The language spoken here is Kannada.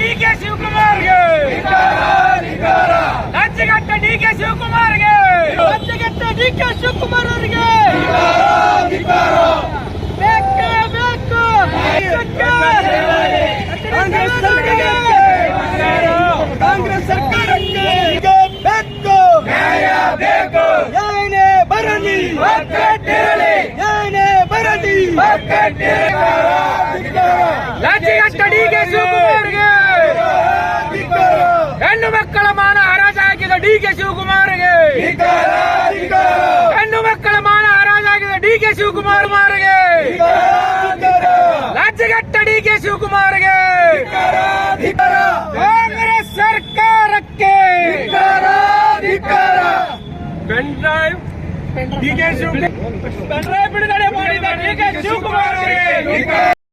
ಡಿಕೆ ಶಿವಕುಮಾರ್ಗೆ ರಾಜ್ಯಘಟ್ಟ ಡಿಕೆ ಶಿವಕುಮಾರ್ಗೆ ರಾಜ್ಯಘಟ್ಟ ಡಿಕೆ ಶಿವಕುಮಾರ್ ಅವರಿಗೆ ಬೇಕೇ ಬೇಕು ಕಾಂಗ್ರೆಸ್ ಸರ್ಕಾರಕ್ಕೆ ಬೇಕು ನ್ಯಾಯ ಬೇಕು ಏನೇ ಬರಲಿ ಏನೇ ಬರಲಿ ರಾಜ್ಯಘಟ್ಟ ಡಿಕೆ ಶಿವಕುಮಾರ್ಗೆ ಹೆಣ್ಣು ಮಕ್ಕಳ ಮಾನ ಹರಾಜಾಗಿದ ಡಿಕೆ ಶಿವಕುಮಾರ್ಗೆ ಹೆಣ್ಣು ಮಕ್ಕಳ ಮಾನ ಹರಾಜಾಗಿದ ಡಿಕೆ ಶಿವಕುಮಾರ್ಗೆ ರಾಜ್ಯಘಟ್ಟ ಡಿಕೆ ಶಿವಕುಮಾರ್ಗೆ ಕಾಂಗ್ರೆಸ್ ಸರ್ಕಾರಕ್ಕೆ ಪೆನ್ ಡ್ರೈವ್ ಡಿಕೆ ಶಿವಕುಮಾರ್ ಬಿಡುಗಡೆ ಮಾಡಿದ ಡಿಕೆ ಶಿವಕುಮಾರ್ಗೆ